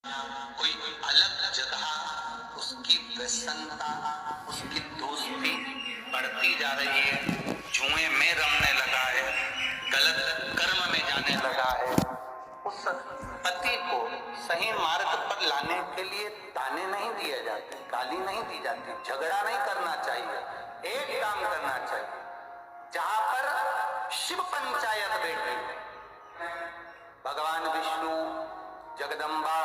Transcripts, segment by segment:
कोई अलग जगह उसकी व्यसनता, उसकी दोस्ती बढ़ती जा रही है, जुए में रमने लगा है, गलत कर्म में जाने लगा है। उस पति को सही मार्ग पर लाने के लिए ताने नहीं दिए जाते, गाली नहीं दी जाती, झगड़ा नहीं करना चाहिए। एक काम करना चाहिए, जहां पर शिव पंचायत बैठी, भगवान विष्णु, जगदम्बा,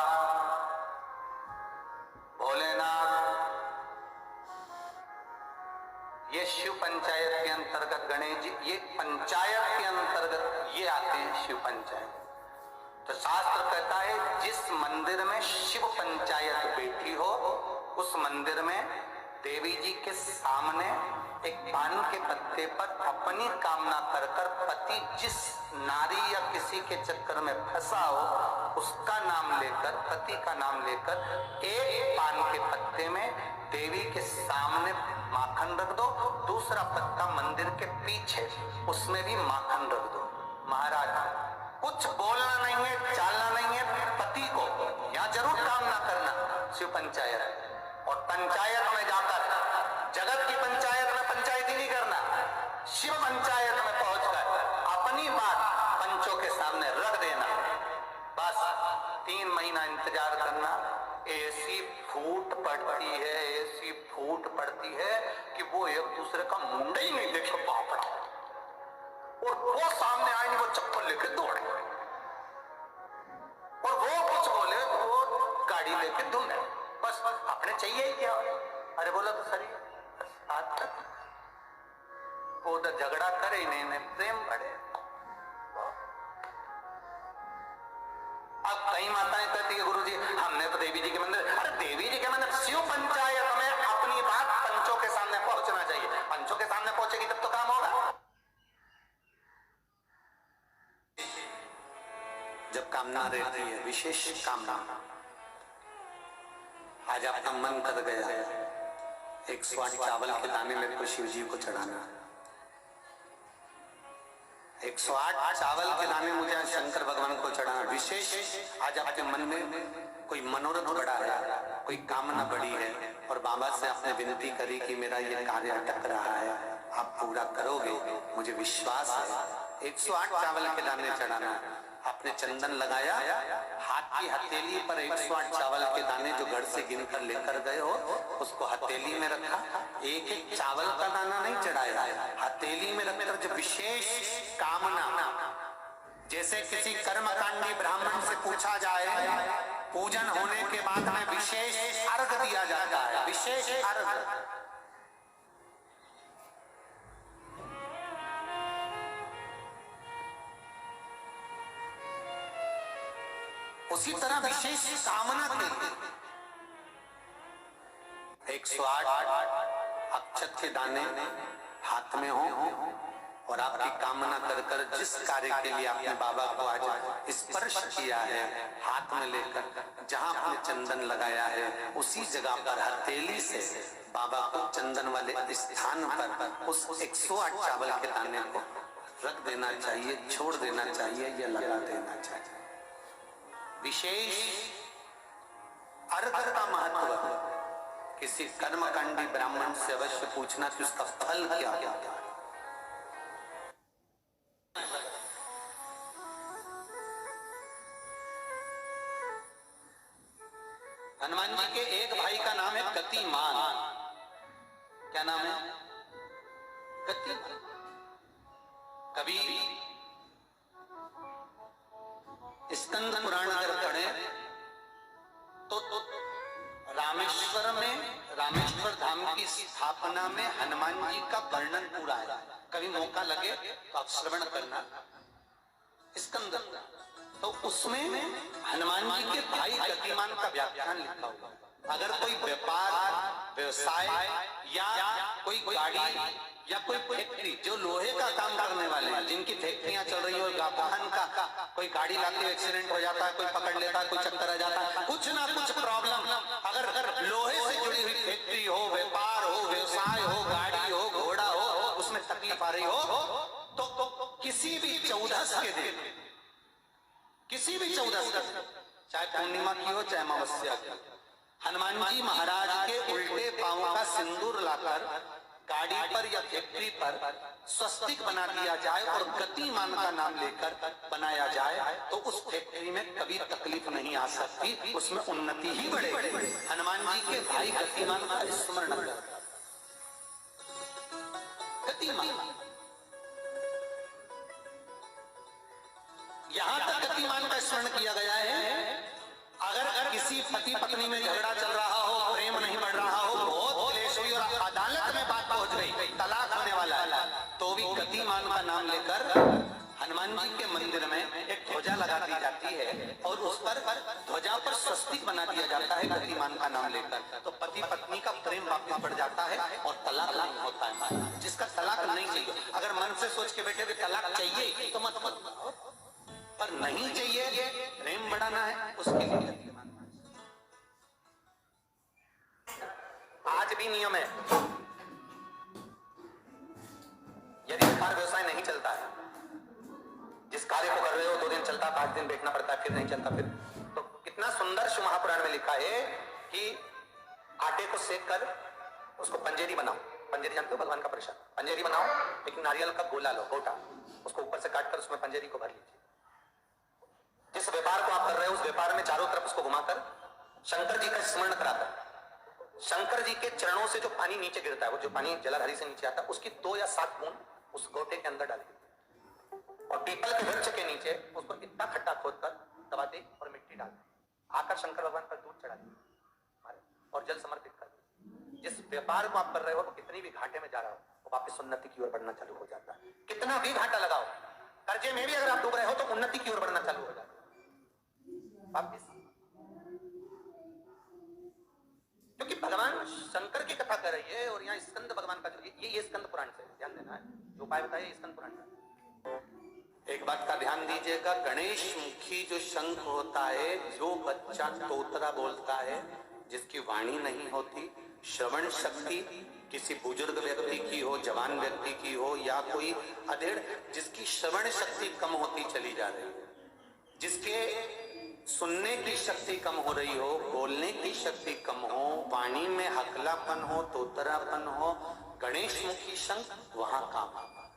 भोलेनाथ, ये शिव पंचायत के अंतर्गत, गणेश जी ये पंचायत के अंतर्गत ये आते हैं, शिव पंचायत। तो शास्त्र कहता है जिस मंदिर में शिव पंचायत बैठी हो, उस मंदिर में देवी जी के सामने एक पान के पत्ते पर अपनी कामना कर कर पति जिस नारी या किसी के चक्कर में फंसा हो, उसका नाम लेकर, पति का नाम लेकर एक पान के पत्ते में देवी के सामने माखन रख दो, दूसरा पत्ता मंदिर के पीछे, उसमें भी माखन रख दो। महाराज कुछ बोलना नहीं है, चालना नहीं है, पति को यहाँ जरूर काम ना करना। शिव पंचायत और पंचायत में जाकर, जगत की पंचायत में पंचायती नहीं करना, शिव पंचायत में पहुंचकर अपनी बात पंचों के सामने रख देना। बस 3 महीना इंतजार करना। ऐसी फूट पड़ती है, ऐसी फूट पड़ती है कि वो एक दूसरे का मुंडा ही नहीं देख पाता, और वो सामने आए नहीं, वो चप्पल लेके दौड़े, और वो कुछ बोले तो वो गाड़ी लेके धुने। बस अपने चाहिए ही क्या? अरे बोला तो सही, आज तक वो तो झगड़ा करे नहीं, प्रेम बढ़े। अब कई माताएं कहती है गुरुजी हमने तो देवी जी के मंदिर, अरे देवी जी के मंदिर, शिव पंचायत में अपनी बात पंचों के सामने पहुंचना चाहिए। पंचों के सामने पहुंचेगी तब तो काम होगा। जब कामना रहती है, विशेष कामना, आज आपका मन कर गया 108 चावल के दाने मेरे को शिव जी को चढ़ाना, 108 चावल के दाने मुझे आज शंकर भगवान को चढ़ाना। विशेष आज आपके मन में कोई मनोरथ बड़ा है, कोई कामना बड़ी है, और बाबा से आपने विनती करी कि मेरा ये कार्य अटक रहा है, आप पूरा करोगे, मुझे विश्वास है। 108 चावल के दाने चढ़ाना। आपने चंदन लगाया, हाथ की हथेली पर 108 चावल के दाने जो घर से गिनकर लेकर गए हो, उसको हथेली में रखा। एक एक चावल का दाना नहीं चढ़ाया, हथेली में रखकर जो विशेष कामना, जैसे किसी कर्मकांडी ब्राह्मण से पूछा जाए, पूजन होने के बाद में विशेष अर्घ दिया जाता है, विशेष अर्घ। उसी तरह विशेष कामना के 108 अक्षत के दाने हाथ में हो, और आपकी कामना कर कर जिस कार्य के लिए आपने बाबा को आज स्पर्श किया है, हाथ में लेकर जहां आपने चंदन लगाया है, उसी जगह पर हथेली से बाबा को चंदन वाले स्थान पर उस 108 चावल के दाने को रख देना चाहिए, छोड़ देना चाहिए, या लगा देना चाहिए। विशेष अर्घ का महत्व किसी कर्मकांडी ब्राह्मण से अवश्य पूछना कि उसका फल क्या क्या है। हनुमान जी के एक भाई का नाम है गतिमान। क्या नाम है? गतिमान। कभी स्कंद पुराण अगर पढ़े तो रामेश्वर में, रामेश्वर धाम की स्थापना में हनुमान जी का वर्णन पूरा है। कभी मौका लगे तो आप श्रवण करना स्कंद, तो उसमें हनुमान जी के भाई गतिमान का व्याख्यान लिखा हुआ। अगर कोई व्यापार, व्यवसाय या कोई गाड़ी या कोई फैक्ट्री, जो लोहे का काम करने वाले हैं, जिनकी फैक्ट्रियां चल रही हो, वाहन का कोई गाड़ी लाके एक्सीडेंट हो जाता है, कोई पकड़ लेता है, कोई चक्कर आ जाता है, कुछ ना कुछ प्रॉब्लम, अगर लोहे से जुड़ी हुई फैक्ट्री हो, व्यापार हो, व्यवसाय हो, गाड़ी हो, घोड़ा हो, उसमें तकलीफ आ रही हो, तो किसी भी 14 के दिन, किसी भी 14 चाहे पूर्णिमा की हो चाहे अमावस्या की। हनुमान जी महाराज के उल्टे पांव का सिंदूर लाकर गाड़ी पर या फैक्ट्री पर स्वस्तिक बना दिया जाए और गतिमान का नाम लेकर बनाया जाए तो उस फैक्ट्री में कभी तकलीफ नहीं आ सकती, उसमें उन्नति ही बढ़ेगी। हनुमान जी के भाई गतिमान का स्मरण कर, गतिमान, यहां तक गतिमान का स्मरण किया गया है। अगर किसी पति पत्नी में झगड़ा चल रहा हो, प्रेम नहीं बढ़ रहा हो, बहुत क्लेश हुई और अदालत में बात पहुंच गई, तलाक होने वाला है, तो भी गतिमान का नाम लेकर हनुमान जी के मंदिर में एक ध्वजा लगा दी जाती है और उस पर ध्वजा पर स्वस्तिक बना दिया जाता है गतिमान का नाम लेकर। तो पति पत्नी का प्रेम वापस बढ़ जाता है और तलाक नहीं होता है। जिसका तलाक नहीं चाहिए, अगर मन से सोच के बैठे तलाक चाहिए तो मत, पर नहीं चाहिए, प्रेम बढ़ाना है, उसके लिए आज भी नियम है। यदि व्यापार व्यवसाय नहीं चलता है, जिस कार्य को कर रहे हो 2 दिन चलता, 5 दिन बैठना पड़ता है, फिर नहीं चलता, फिर तो कितना सुंदर शिव महापुराण में लिखा है कि आटे को सेक कर उसको पंजेरी बनाओ। पंजेरी जानते हो, भगवान का प्रसाद, पंजेरी बनाओ, लेकिन नारियल का गोला लो, गोटा, उसको ऊपर से काट कर उसमें पंजेरी को भर लीजिए। जिस व्यापार को आप कर रहे हो उस व्यापार में चारों तरफ उसको घुमाकर शंकर जी का स्मरण कराकर, शंकर जी के चरणों से जो पानी नीचे गिरता है, वो जो पानी जलाधारी से नीचे आता है, उसकी 2 या 7 बूंद उस गोटे के अंदर डाल दीजिए और पीपल के वृक्ष के नीचे उसको इतना खड्डा खोदकर दबा दे और मिट्टी डाल दे, आकर शंकर भगवान पर दूध चढ़ा दीजिए और जल समर्पित कर दीजिए। जिस व्यापार को आप कर रहे हो वो कितनी भी घाटे में जा रहा हो, वो वापस उन्नति की ओर बढ़ना चालू हो जाता है। कितना भी घाटा लगाओ, कर्जे में भी अगर आप डूब रहे हो तो उन्नति की ओर बढ़ना चालू हो जाता है वापस। क्योंकि भगवान शंकर की कथा कर रही है और यहाँ स्कंद भगवान का ये स्कंद पुराण से ध्यान देना है, जो उपाय बताया स्कंद पुराण का। एक बात का ध्यान दीजिएगा, गणेश मुखी जो शंख होता है, जो बच्चा तोतरा बोलता है, जिसकी वाणी नहीं होती, श्रवण शक्ति किसी बुजुर्ग व्यक्ति की हो, जवान व्यक्ति की हो या कोई अधेड़ जिसकी श्रवण शक्ति कम होती चली जा रही है, जिसके सुनने की शक्ति कम हो रही हो, बोलने की शक्ति कम हो, वाणी में हकलापन हो, तोतरापन हो, गणेश मुखी शंख वहां काम आता है।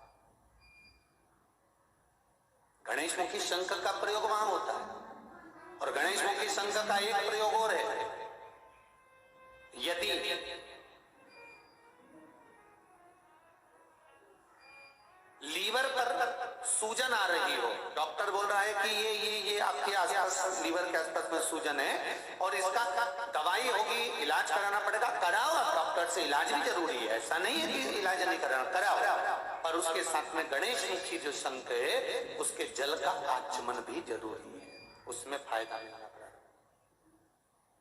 गणेश मुखी शंख का प्रयोग वहां होता है और गणेश मुखी शंख का एक प्रयोग और है। यदि लीवर पर सूजन आ रही हो, डॉक्टर बोल रहा है कि ये आपके आसपास लीवर के आसपास में सूजन है और इसका दवाई होगी, इलाज कराना पड़ेगा, कराओ। डॉक्टर से इलाज भी जरूरी है, ऐसा नहीं है कि इलाज नहीं कराना, कराओ, पर उसके साथ में गणेश मुखी जो शंख है उसके जल का आचमन भी जरूरी है, उसमें फायदा मिलना पड़ेगा,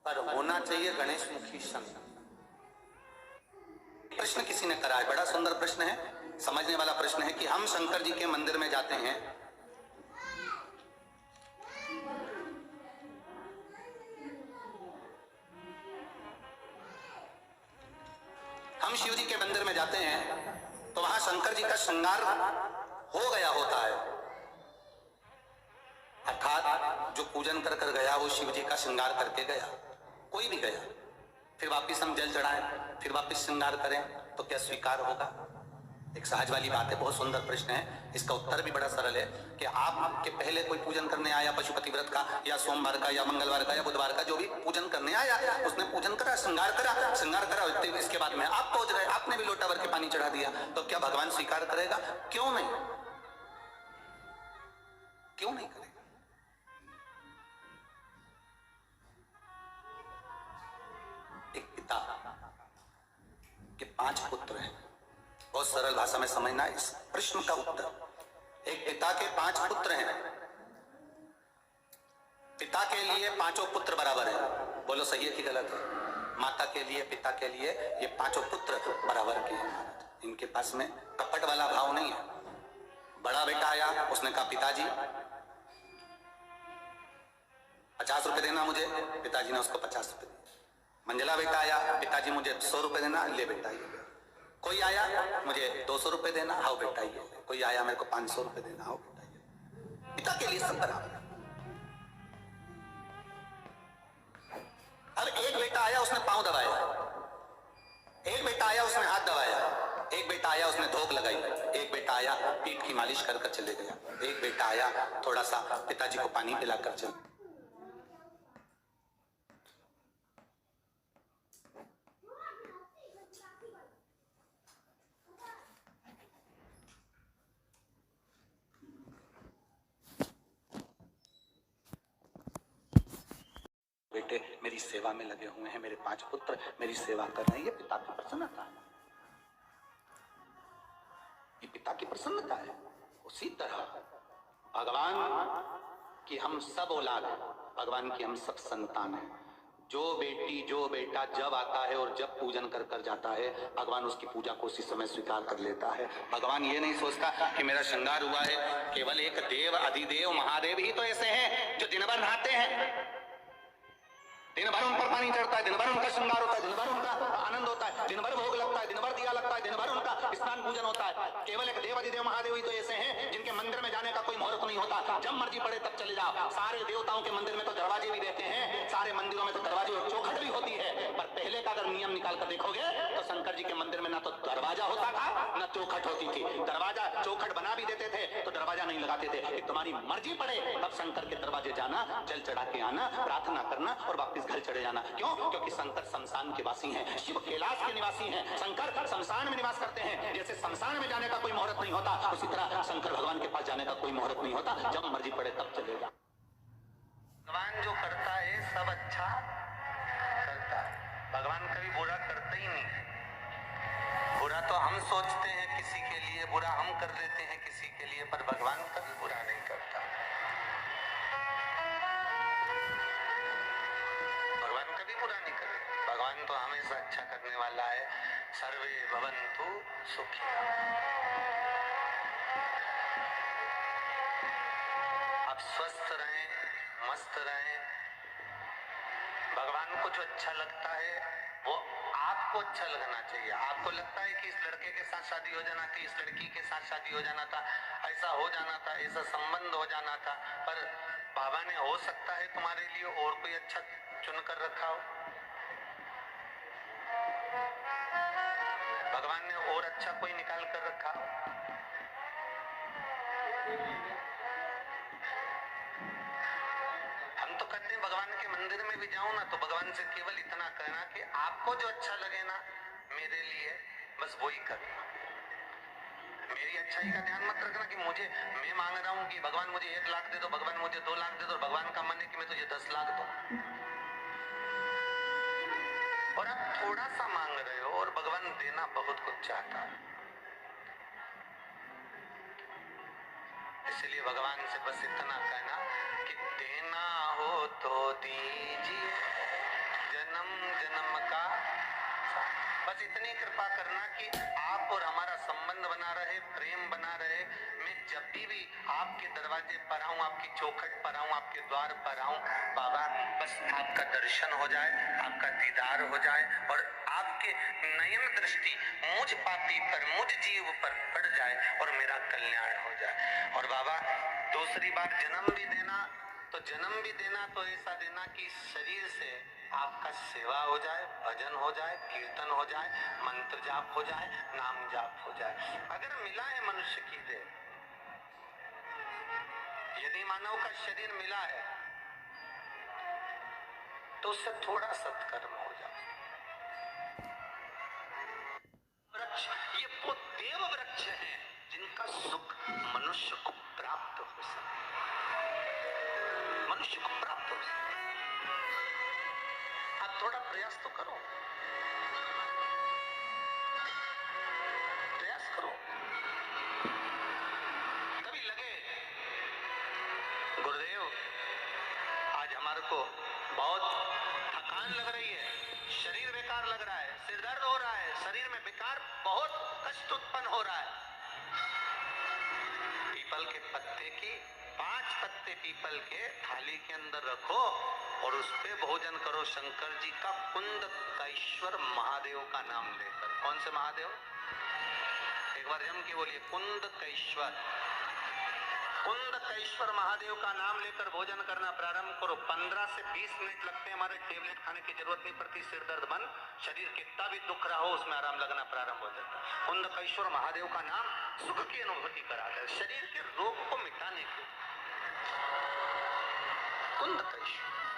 पर होना चाहिए गणेश मुखी शंख। प्रश्न किसी ने करा है, बड़ा सुंदर प्रश्न है, समझने वाला प्रश्न है कि हम शंकर जी के मंदिर में जाते हैं, हम शिव जी के मंदिर में जाते हैं तो वहां शंकर जी का श्रृंगार हो गया होता है, अर्थात जो पूजन कर कर गया वो शिव जी का श्रृंगार करके गया, कोई भी गया, फिर वापिस हम जल चढ़ाएं, फिर वापिस श्रृंगार करें तो क्या स्वीकार होगा? एक सहज वाली बात है, बहुत सुंदर प्रश्न है। इसका उत्तर भी बड़ा सरल है कि आपके पहले कोई पूजन करने आया, पशुपति व्रत का या सोमवार का या मंगलवार का या बुधवार का, जो भी पूजन करने आया, उसने पूजन करा, श्रृंगार करा, इसके बाद में आप पहुंच गए, आपने भी लोटा भर के पानी चढ़ा दिया, तो क्या भगवान स्वीकार करेगा? क्यों नहीं, क्यों नहीं करेगा? एक पिता के 5 पुत्र हैं, बहुत सरल भाषा में समझना इस प्रश्न का उत्तर। एक पिता के 5 पुत्र हैं, पिता के लिए 5 पुत्र बराबर है, बोलो सही है कि गलत है? माता के लिए, पिता के लिए ये 5 पुत्र बराबर के हैं, इनके पास में कपट वाला भाव नहीं है। बड़ा बेटा आया, उसने कहा पिताजी 50 रुपए देना मुझे, पिताजी ने उसको 50 रुपए दिए। मंझला बेटा आया, पिताजी मुझे 100 रुपए देना, ले बेटा ये। कोई आया, मुझे 200 रुपए देना, हाउ बेटा ये। कोई आया, मेरे को 500 रुपए देना, हाउ बेटा ये। पिता के लिए सब बराबर। आया, उसने धोख लगाई। एक बेटा आया, पीठ की मालिश कर कर चले गया। एक बेटा आया, थोड़ा सा पिताजी को पानी पिलाकर चले। बेटे मेरी सेवा में लगे हुए हैं, मेरे 5 पुत्र मेरी सेवा कर रहे हैं। ये पिता की प्रसन्नता है, ये पिता की प्रसन्नता है। उसी तरह भगवान की हम सब औलाद हैं, भगवान की हम सब संतान हैं। जो बेटी जो बेटा जब आता है और जब पूजन कर कर जाता है, भगवान उसकी पूजा को उसी समय स्वीकार कर लेता है। भगवान ये नहीं सोचता कि मेरा श्रृंगार हुआ है, केवल एक देव अधिदेव महादेव ही तो ऐसे हैं जो दिन भर नहाते हैं, दिन भर उन पर पानी चढ़ता है, दिन भर उनका श्रृंगार होता है, दिन भर उनका आनंद होता है, दिन भर भोग लगता है, दिन भर दिया लगता है, दिन भर उनका स्नान पूजन होता है। केवल एक देव अधिदेव महादेव ही तो ऐसे हैं जिनके मंदिर में जाने का कोई मुहूर्त नहीं होता, जब मर्जी पड़े तब चले जाओ। सारे देवताओं के मंदिर में तो दरवाजे भी रहते हैं, सारे मंदिरों में तो दरवाजे और चौखट भी होती है, पर पहले का अगर नियम निकाल कर देखोगे तो शंकर जी के मंदिर में ना तो दरवाजा होता था ना चौखट होती थी। दरवाजा चौखट बना भी देते थे तो दरवाजा नहीं लगाते थे कि तुम्हारी मर्जी पड़े तब शंकर के दरवाजे जाना, जल चढ़ा के आना, प्रार्थना करना और वापस घर चढ़े जाना। क्यों? क्योंकि शंकर शमशान के वासी हैं, शिव कैलाश के निवासी हैं। शंकर शमशान में निवास करते हैं। जैसे शमशान में जाने का कोई मुहूर्त नहीं होता, उसी तरह शंकर भगवान के पास जाने का कोई मुहूर्त नहीं होता, जब मर्जी पड़े तब चले जा। भगवान जो करता है सब अच्छा करता है, भगवान कभी बुरा करता ही नहीं। बुरा तो हम सोचते हैं किसी के लिए, बुरा हम कर देते हैं किसी के लिए, पर भगवान कभी बुरा नहीं करता। भगवान कभी बुरा नहीं करे, भगवान तो हमेशा अच्छा करने वाला है। सर्वे भवन्तु सुखिनः। आप स्वस्थ रहें, मस्त रहें। भगवान को जो अच्छा लगता है वो आपको अच्छा लगना चाहिए। आपको लगता है कि इस लड़के के साथ शादी हो जाना थी, इस लड़की के साथ शादी हो जाना था, ऐसा हो जाना था, ऐसा संबंध हो जाना था, पर बाबा ने हो सकता है तुम्हारे लिए और कोई अच्छा चुन कर रखा हो। भगवान ने और अच्छा कोई निकाल कर रखा हो। हम तो कहते हैं भगवान के मंदिर में भी जाऊं ना तो भगवान से केवल इतना कहना कि आपको जो अच्छा लगे ना मेरे लिए, बस वही करना। मेरी अच्छाई का ध्यान मत रखना कि मुझे, मैं मांग रहा हूं कि भगवान मुझे 1 लाख दे दो, भगवान मुझे 2 लाख दे दो, और भगवान का मन है कि मैं तुझे 10 लाख दूं। और आप थोड़ा सा मांग रहे हो और भगवान देना बहुत कुछ चाहता है। इसलिए भगवान से बस इतना कहना कि देना हो तो दीजिए जन्म जन्म का, बस इतनी कृपा करना कि आप और हमारा संबंध बना रहे, प्रेम बना रहे। मैं जब भी आपके दरवाजे पर आऊं, आपकी चौखट पर आऊं, आपके द्वार पर आऊं, बाबा बस आपका दर्शन हो जाए, आपका दीदार हो जाए और आपके नयन दृष्टि मुझ पापी पर, मुझ जीव पर पड़ जाए और मेरा कल्याण हो जाए। और बाबा दूसरी बार जन्म भी देना तो जन्म भी देना तो ऐसा देना कि शरीर से आपका सेवा हो जाए, भजन हो जाए, कीर्तन हो जाए, मंत्र जाप हो जाए, नाम जाप हो जाए। अगर मिला है मनुष्य की देह, यदि मानव का शरीर मिला है तो उससे थोड़ा सत्कर्म हो जाए। वृक्ष ये वो देव वृक्ष है जिनका सुख मनुष्य को प्राप्त हो सके, मनुष्य को प्राप्त हो सके। आप थोड़ा प्रयास तो करो, प्रयास करो। कभी लगे गुरुदेव आज हमारे को बहुत थकान लग रही है, शरीर बेकार लग रहा है, सिर दर्द हो रहा है, शरीर में बेकार बहुत कष्ट उत्पन्न हो रहा है। पीपल के पत्ते की 5 पत्ते पीपल के थाली के अंदर रखो और उस पे भोजन करो शंकर जी का कुंद कैश्वर महादेव का नाम लेकर। कौन से महादेव? एक बार जम के बोलिए कुंद कैश्वर। कुंदकेश्वर महादेव का नाम लेकर भोजन करना प्रारंभ करो। 15 से 20 मिनट लगते हैं, हमारे टेबलेट खाने की जरूरत नहीं पड़ती। सिर दर्द बंद, शरीर कितना भी दुख रहा हो उसमें आराम लगना प्रारंभ हो जाता है। कुंदकेश्वर महादेव का नाम सुख की अनुभूति कराता है, शरीर के रोग को मिटाने के। कुंदकेश्वर